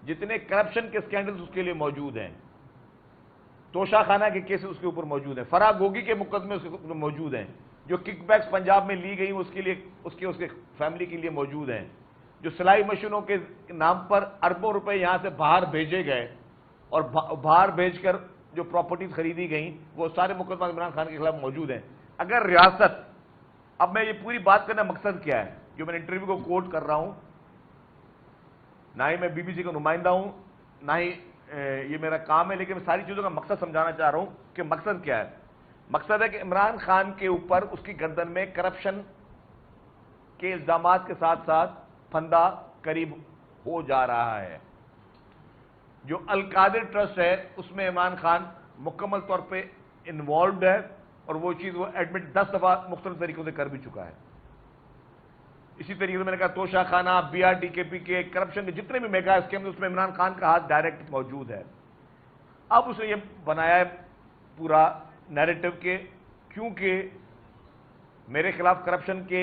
جتنے کرپشن کے سکینڈلز اس کے لیے موجود ہیں، توشہ خانہ کے کیسز اس کے اوپر موجود ہیں، فرا گوگی کے مقدمے اس کے اوپر موجود ہیں، جو کک بیکس پنجاب میں لی گئی اس کے لیے اس کے فیملی کے لیے موجود ہیں، جو سلائی مشینوں کے نام پر اربوں روپے یہاں سے باہر بھیجے گئے اور باہر بھیج کر جو پراپرٹیز خریدی گئیں، وہ سارے مقدمات عمران خان کے خلاف موجود ہیں۔ اگر ریاست، اب میں یہ پوری بات کرنا مقصد کیا ہے، جو میں نے انٹرویو کو کوٹ کر رہا ہوں، نہ ہی میں بی بی سی کا نمائندہ ہوں، نہ ہی یہ میرا کام ہے، لیکن میں ساری چیزوں کا مقصد سمجھانا چاہ رہا ہوں کہ مقصد کیا ہے۔ مقصد ہے کہ عمران خان کے اوپر اس کی گردن میں کرپشن کے الزامات کے ساتھ ساتھ پھندا قریب ہو جا رہا ہے۔ جو القادر ٹرسٹ ہے اس میں عمران خان مکمل طور پہ انوالوڈ ہے، اور وہ چیز وہ ایڈمٹ 10 دفعہ مختلف طریقوں سے کر بھی چکا ہے۔ اسی طریقے سے میں نے کہا توشہ خانہ، بی آر ڈی کے پی کے کرپشن کے جتنے بھی میگا اسکیم اس میں عمران خان کا ہاتھ ڈائریکٹ موجود ہے۔ اب اس نے یہ بنایا ہے پورا نیریٹو کے، کیونکہ میرے خلاف کرپشن کے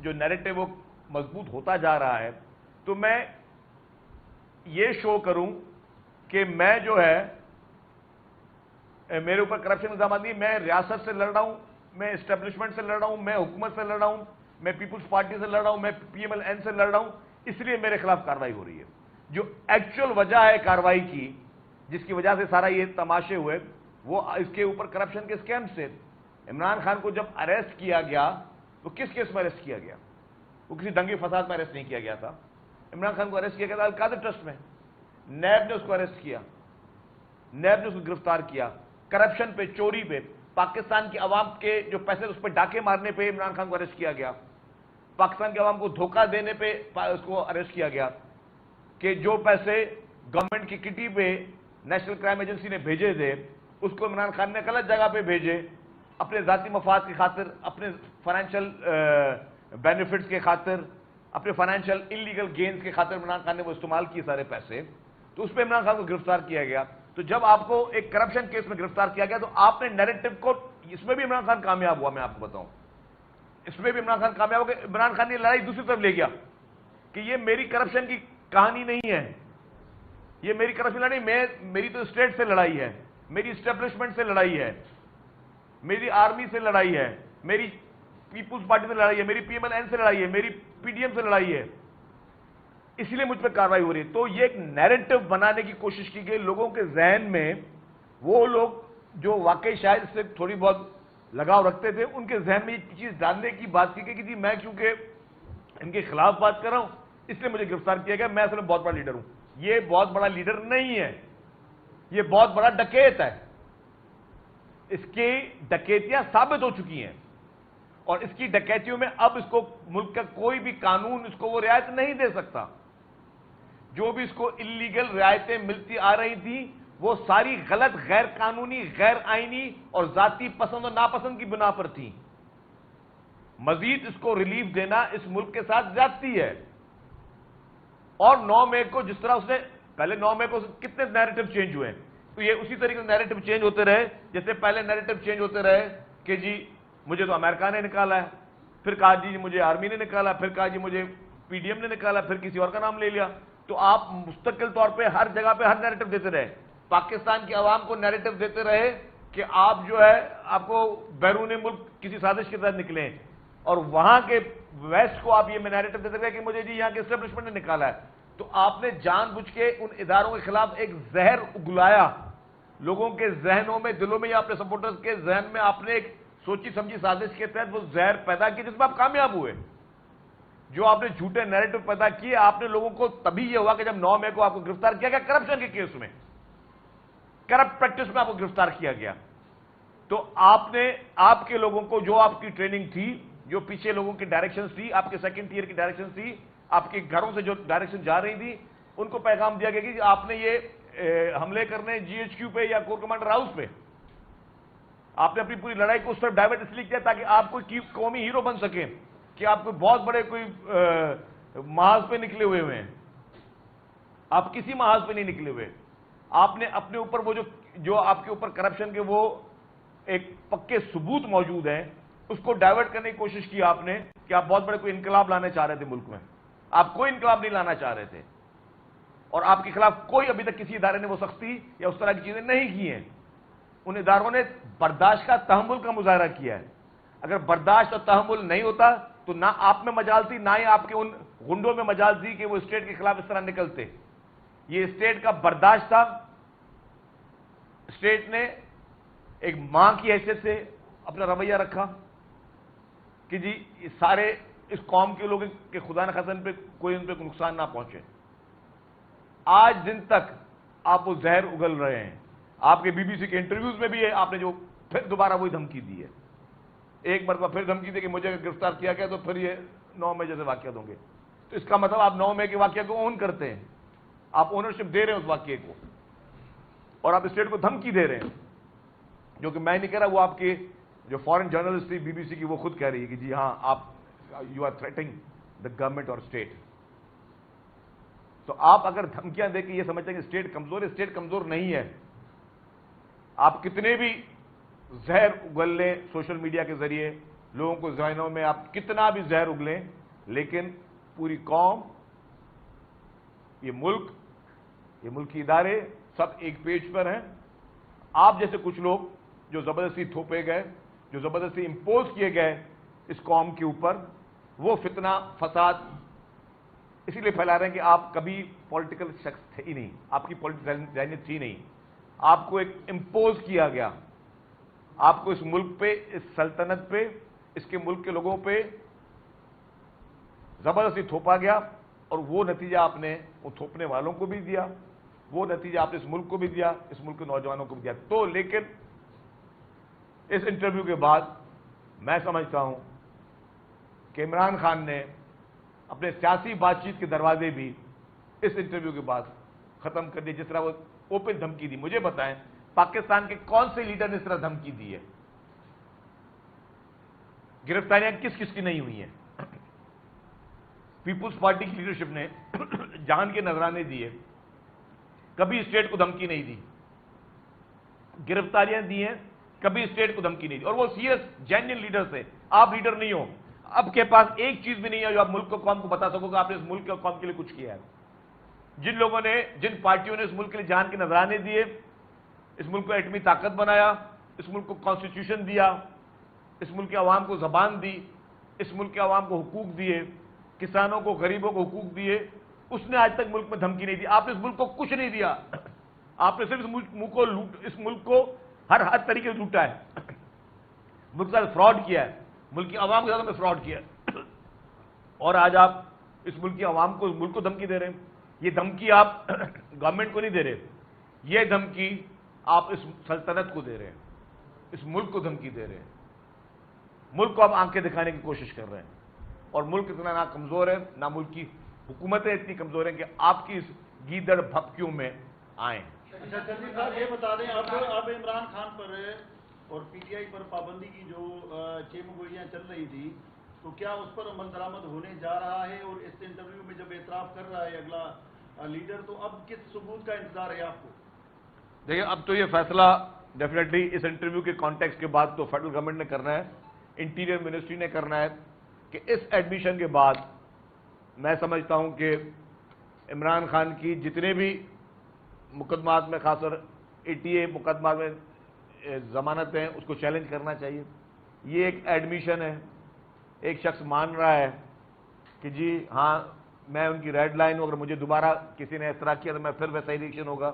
جو نیریٹو وہ مضبوط ہوتا جا رہا ہے، تو میں یہ شو کروں کہ میں جو ہے میرے اوپر کرپشن الزامات نہیں، میں ریاست سے لڑ رہا ہوں، میں اسٹیبلشمنٹ سے لڑ رہا ہوں، میں حکومت سے لڑ رہا ہوں، میں پیپلز پارٹی سے لڑ رہا ہوں، میں پی ایم ایل این سے لڑ رہا ہوں، اس لیے میرے خلاف کارروائی ہو رہی ہے۔ جو ایکچوئل وجہ ہے کارروائی کی، جس کی وجہ سے سارا یہ تماشے ہوئے، وہ اس کے اوپر کرپشن کے سکیم سے۔ عمران خان کو جب اریسٹ کیا گیا تو کس کیس میں اریسٹ کیا گیا؟ وہ کسی دنگے فساد میں اریسٹ نہیں کیا گیا تھا۔ عمران خان کو اریسٹ کیا گیا تھا القادر ٹرسٹ میں، نیب نے اس کو اریسٹ کیا، نیب نے اس کو گرفتار کیا، کرپشن پہ، چوری پہ، پاکستان کی عوام کے جو پیسے اس پہ ڈاکے مارنے پہ عمران خان کو اریسٹ کیا گیا، پاکستان کی عوام کو دھوکہ دینے پہ اس کو اریسٹ کیا گیا، کہ جو پیسے گورنمنٹ کی کٹی پہ نیشنل کرائم ایجنسی نے بھیجے تھے اس کو عمران خان نے غلط جگہ پہ بھیجے، اپنے ذاتی مفاد کی خاطر، اپنے فائنینشیل بینیفٹس کے خاطر، اپنے فائنینشیل انلیگل گینز کے خاطر عمران خان نے وہ استعمال کیے سارے پیسے، تو اس پہ عمران خان کو گرفتار کیا گیا۔ تو جب آپ کو ایک کرپشن کیس میں گرفتار کیا گیا تو آپ نے نیریٹو کو، اس میں بھی عمران خان کامیاب ہوا، میں آپ کو بتاؤں اس میں بھی عمران خان کامیاب ہو کہ عمران خان نے لڑائی دوسری طرف لے گیا کہ یہ میری کرپشن کی کہانی نہیں ہے، یہ میری کرپشن لڑائی، میری تو اسٹیٹ سے لڑائی ہے، میری اسٹیبلشمنٹ سے لڑائی ہے، میری آرمی سے لڑائی ہے، میری پیپلز پارٹی سے لڑائی ہے، میری پی ایم ایل این سے لڑائی ہے، میری پی ڈی ایم سے لڑائی ہے، اس لیے مجھ پہ کارروائی ہو رہی ہے۔ تو یہ ایک نیریٹو بنانے کی کوشش کی گئی لوگوں کے ذہن میں، وہ لوگ جو واقعی شاید اس سے تھوڑی بہت لگاؤ رکھتے تھے، ان کے ذہن میں یہ چیز ڈالنے کی بات کی گئی کہ جی میں کیونکہ ان کے خلاف بات کر رہا ہوں اس لیے مجھے گرفتار کیا گیا، میں اصل میں بہت بڑا لیڈر ہوں۔ یہ بہت بڑا لیڈر نہیں ہے، یہ بہت بڑا ڈکیت ہے، اس کی ڈکیتیاں ثابت ہو چکی ہیں، اور اس کی ڈکیتیوں میں اب اس کو ملک کا کوئی بھی قانون اس کو وہ رعایت نہیں دے سکتا۔ جو بھی اس کو اللیگل رعایتیں ملتی آ رہی تھیں وہ ساری غلط، غیر قانونی، غیر آئینی اور ذاتی پسند و ناپسند کی بنا پر تھیں۔ مزید اس کو ریلیف دینا اس ملک کے ساتھ زیادتی ہے۔ اور 9 مئی کو جس طرح اس نے پہلے 9 مئی کو کتنے نیریٹو چینج ہوئے، تو یہ اسی طریقے سے نیریٹو چینج ہوتے رہے جیسے پہلے نیریٹو چینج ہوتے رہے کہ جی مجھے تو امریکہ نے نکالا ہے، پھر کہا جی مجھے آرمی نے نکالا، پھر کہا جی مجھے پی ڈی ایم نے نکالا، پھر کسی اور کا نام لے لیا۔ تو آپ مستقل طور پہ ہر جگہ پہ ہر نیریٹو دیتے رہے، پاکستان کی عوام کو نیریٹو دیتے رہے کہ آپ جو ہے آپ کو بیرون ملک کسی سازش کے تحت نکلیں، اور وہاں کے ویسٹ کو آپ یہ نیریٹو دیتے رہے کہ مجھے جی یہاں کے اسٹیبلشمنٹ نے نکالا ہے۔ تو آپ نے جان بوجھ کے ان اداروں کے خلاف ایک زہر اگلایا، لوگوں کے ذہنوں میں، دلوں میں، یا اپنے سپورٹرز کے ذہن میں آپ نے ایک سوچی سمجھی سازش کے تحت وہ زہر پیدا کی جس میں آپ کامیاب ہوئے۔ جو آپ نے جھوٹے نیریٹو پیدا کیے، آپ نے لوگوں کو تبھی یہ ہوا کہ جب 9 مئی کو آپ کو گرفتار کیا گیا کرپشن کے کیس میں، کرپٹ پریکٹس میں آپ کو گرفتار کیا گیا۔ تو آپ نے آپ کے لوگوں کو، جو آپ کی ٹریننگ تھی، جو پیچھے لوگوں کی ڈائریکشنز تھی، آپ کے سیکنڈ ٹیئر کی ڈائریکشنز تھی، آپ کے گھروں سے جو ڈائریکشن جا رہی تھی، ان کو پیغام دیا گیا کہ آپ نے یہ حملے کرنے جی ایچ کیو پہ یا کور کمانڈر ہاؤس پہ، آپ نے اپنی پوری لڑائی کو اس طرف ڈائیورٹ اس لیے کیا تاکہ آپ کوئی قومی ہیرو بن سکیں، کہ آپ کوئی بہت بڑے کوئی محاذ پہ نکلے ہوئے ہیں۔ آپ کسی محاذ پہ نہیں نکلے ہوئے، آپ نے اپنے اوپر وہ جو آپ کے اوپر کرپشن کے وہ ایک پکے ثبوت موجود ہیں، اس کو ڈائیورٹ کرنے کی کوشش کی آپ نے کہ آپ بہت بڑے کوئی انقلاب لانے چاہ رہے تھے ملک میں۔ آپ کوئی انقلاب نہیں لانا چاہ رہے تھے، اور آپ کے خلاف کوئی ابھی تک کسی ادارے نے وہ سختی یا اس طرح کی چیزیں نہیں کی ہیں. ان اداروں نے برداشت کا، تحمل کا مظاہرہ کیا ہے. اگر برداشت اور تحمل نہیں ہوتا تو نہ آپ میں مجال تھی، نہ ہی آپ کے ان گنڈوں میں مجال تھی کہ وہ اسٹیٹ کے خلاف اس طرح نکلتے. یہ اسٹیٹ کا برداشت تھا. اسٹیٹ نے ایک ماں کی حیثیت سے اپنا رویہ رکھا کہ جی یہ سارے اس قوم کے لوگ کہ خدا نہ خاصہ ان پہ کوئی ان پہ نقصان نہ پہنچے. آج دن تک آپ وہ زہر اگل رہے ہیں. آپ کے بی بی سی کے انٹرویوز میں بھی ہے، آپ نے جو پھر دوبارہ وہی دھمکی دی ہے. ایک مرتبہ پھر دھمکی دی کہ مجھے اگر گرفتار کیا گیا تو پھر یہ 9 مئی جیسے واقعات ہوں گے. تو اس کا مطلب آپ 9 مئی کے واقعہ کو اون کرتے ہیں، آپ اونرشپ دے رہے ہیں اس واقعے کو، اور آپ اسٹیٹ کو دھمکی دے رہے ہیں. جو کہ میں نہیں کہہ رہا، وہ آپ کے جو فارن جرنلسٹ تھی بی بی سی کی، وہ خود کہہ رہی ہے کہ جی ہاں آپ you are threatening the government اور اسٹیٹ. تو آپ اگر دھمکیاں دے کے یہ سمجھتے ہیں کہ اسٹیٹ کمزور ہے، اسٹیٹ کمزور نہیں ہے. آپ کتنے بھی زہر اگل لیں سوشل میڈیا کے ذریعے، لوگوں کو ذہنوں میں آپ کتنا بھی زہر اگلیں، لیکن پوری قوم، یہ ملکی ادارے سب ایک پیج پر ہیں. آپ جیسے کچھ لوگ جو زبردستی تھوپے گئے، جو زبردستی امپوز کیے گئے اس قوم کے اوپر، وہ فتنہ فساد اسی لیے پھیلا رہے ہیں کہ آپ کبھی پولیٹیکل شخص تھے ہی نہیں، آپ کی پولیٹیکل ذہنیت تھی نہیں. آپ کو ایک امپوز کیا گیا، آپ کو اس ملک پہ، اس سلطنت پہ، اس کے ملک کے لوگوں پہ زبردستی تھوپا گیا، اور وہ نتیجہ آپ نے وہ تھوپنے والوں کو بھی دیا، وہ نتیجہ آپ نے اس ملک کو بھی دیا، اس ملک کے نوجوانوں کو بھی دیا. تو لیکن اس انٹرویو کے بعد میں سمجھتا ہوں کہ عمران خان نے اپنے سیاسی بات چیت کے دروازے بھی اس انٹرویو کے بعد ختم کر دیے. جس طرح وہ اوپن دھمکی دی، مجھے بتائیں پاکستان کے کون سے لیڈر نے اس طرح دھمکی دی ہے؟ گرفتاریاں کس کس کی نہیں ہوئی ہیں؟ پیپلز پارٹی کی لیڈرشپ نے جان کے نذرانے دیے، کبھی اسٹیٹ کو دھمکی نہیں دی. گرفتاریاں دی ہیں، کبھی اسٹیٹ کو دھمکی نہیں دی، اور وہ سیریس جینوئن لیڈر تھے. آپ لیڈر نہیں ہو، اب کے پاس ایک چیز بھی نہیں ہے جو آپ ملک کو، قوم کو بتا سکو کہ آپ نے اس ملک اور قوم کے لیے کچھ کیا ہے. جن لوگوں نے، جن پارٹیوں نے اس ملک کے لیے جان کے نذرانے دیے، اس ملک کو ایٹمی طاقت بنایا، اس ملک کو کانسٹیٹیوشن دیا، اس ملک کے عوام کو زبان دی، اس ملک کے عوام کو حقوق دیے، کسانوں کو، غریبوں کو حقوق دیے، اس نے آج تک ملک میں دھمکی نہیں دی. آپ نے اس ملک کو کچھ نہیں دیا. آپ نے صرف اس ملک کو ہر طریقے سے لوٹا ہے، ملک کے ساتھ فراڈ کیا ہے، ملک کی عوام کے ساتھ میں فراڈ کیا ہے. اور آج آپ اس ملک کی عوام کو، اس ملک کو دھمکی دے رہے ہیں. یہ دھمکی آپ گورنمنٹ کو نہیں دے رہے، یہ دھمکی آپ اس سلطنت کو دے رہے ہیں، اس ملک کو دھمکی دے رہے ہیں. ملک کو آپ آنکھیں دکھانے کی کوشش کر رہے ہیں، اور ملک اتنا نہ کمزور ہے، نہ ملک کی حکومتیں اتنی کمزور ہیں کہ آپ کی اس گیدڑ بھپکیوں میں آئیں. اچھا جلدی صاحب یہ بتا دیں، اب عمران خان پر اور پی ٹی آئی پر پابندی کی جو 6 گولیاں چل رہی تھی، تو کیا اس پر عمل درآمد ہونے جا رہا ہے؟ اور اس انٹرویو میں جب اعتراف کر رہا ہے اگلا لیڈر، تو اب کس ثبوت کا انتظار ہے آپ کو؟ دیکھیں، اب تو یہ فیصلہ ڈیفینیٹلی اس انٹرویو کے کانٹیکس کے بعد تو فیڈرل گورنمنٹ نے کرنا ہے، انٹیریئر منسٹری نے کرنا ہے کہ اس ایڈمیشن کے بعد میں سمجھتا ہوں کہ عمران خان کی جتنے بھی مقدمات میں، خاص طور ATA مقدمات میں ضمانتیں ہیں، اس کو چیلنج کرنا چاہیے. یہ ایک ایڈمیشن ہے، ایک شخص مان رہا ہے کہ جی ہاں میں ان کی ریڈ لائن ہوں، اگر مجھے دوبارہ کسی نے اس طرح کیا تو میں پھر ویسا ہی ریئیکشن ہوگا.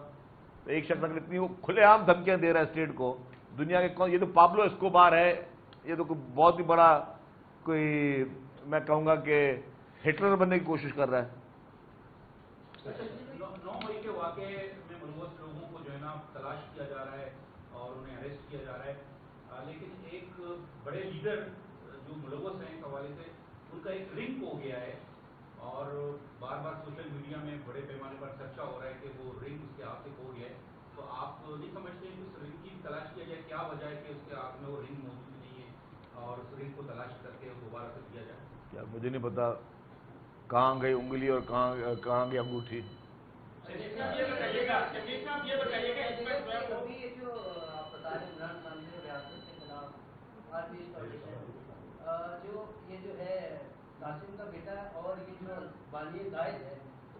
تو ایک شخص اگر اتنی وہ کھلے عام دھمکیاں دے رہا ہے اسٹیٹ کو، دنیا کے کون، یہ تو پابلو اسکوبار ہے، یہ تو بہت ہی بڑا کوئی، میں کہوں گا کہ ہٹلر بننے کی کوشش کر رہا ہے. 9 مئی کے واقعے میں ملوث لوگوں کو جو ہے نا تلاش کیا جا رہا ہے اور انہیں اریسٹ کیا جا رہا ہے، لیکن ایک بڑے لیڈر جو ملوث ہیں اس حوالے سے، ان کا ایک رنگ ہو گیا ہے، اور بار بار سوشل میڈیا میں بڑے پیمانے پر چرچا ہو رہا ہے کہ وہ رنگ اس کے ہاتھ سے کھو گیا ہے. تو آپ نہیں سمجھتے کہ اس رنگ کی تلاش کیا جائے؟ کیا وجہ ہے کہ اس کے ہاتھ میں وہ رنگ موجود نہیں ہے، اور اس رنگ کو تلاش کر کے دوبارہ سے کیا جائے؟ کیا مجھے نہیں پتا کہاں گئی انگلی اور کہاں گئی انگوٹھی. جو یہ جو ہے قاسم کا بیٹا اور یہ جو بالیہ قائد ہے،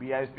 BISP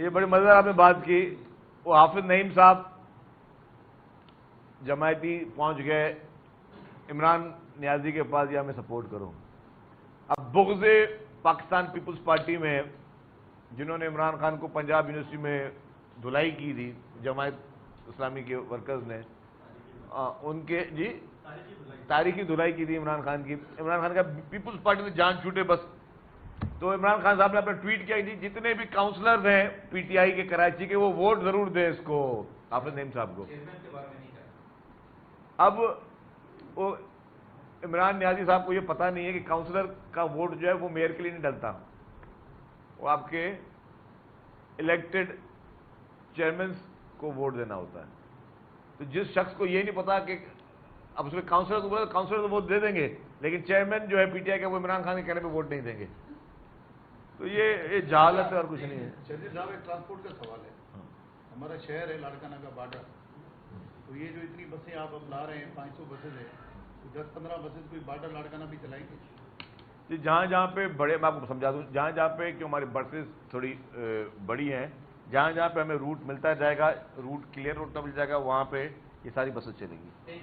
یہ بڑی مزیدار آپ نے بات کی. وہ حافظ نعیم صاحب جماعتی پہنچ گئے عمران نیازی کے پاس یا میں سپورٹ کروں. اب بغض پاکستان پیپلز پارٹی میں جنہوں نے عمران خان کو پنجاب یونیورسٹی میں دھلائی کی تھی جماعت اسلامی کے ورکرز نے, ان کے جی تاریخی دھلائی کی تھی عمران خان کی. عمران خان کا پیپلز پارٹی سے جان چھوٹے بس. تو عمران خان صاحب نے اپنا ٹویٹ کیا کہ جتنے بھی کاؤنسلرز ہیں پی ٹی آئی کے کراچی کے وہ ووٹ ضرور دیں اس کو حافظ نعیم صاحب کو. اب وہ عمران نیازی صاحب کو یہ پتہ نہیں ہے کہ کاؤنسلر کا ووٹ جو ہے وہ میئر کے لیے نہیں ڈلتا, وہ آپ کے الیکٹڈ چیئرمین کو ووٹ دینا ہوتا ہے. تو جس شخص کو یہ نہیں پتا کہ اب اس میں کاؤنسلر تو ووٹ دے دیں گے لیکن چیئرمین جو ہے پی ٹی آئی کا وہ عمران خان کے کہنے پہ ووٹ نہیں دیں گے. تو یہ جہالت ہے اور کچھ نہیں ہے. شہزاد صاحب ایک ٹرانسپورٹ کا سوال ہے. ہمارا شہر ہے لاڑکانہ کا بارڈر, تو یہ جو اتنی بسیں آپ اب لا رہے ہیں 500 بسیں ہیں, 10-15 بسیں کوئی بارڈر لاڑکانہ بھی چلائیں گے؟ جہاں جہاں پہ بڑے, میں آپ کو سمجھا دوں, جہاں جہاں پہ کہ ہماری بسیں تھوڑی بڑی ہیں, جہاں جہاں پہ ہمیں روٹ ملتا جائے گا, روٹ کلیئر روٹ مل جائے گا, وہاں پہ یہ ساری بسیں چلیں گی.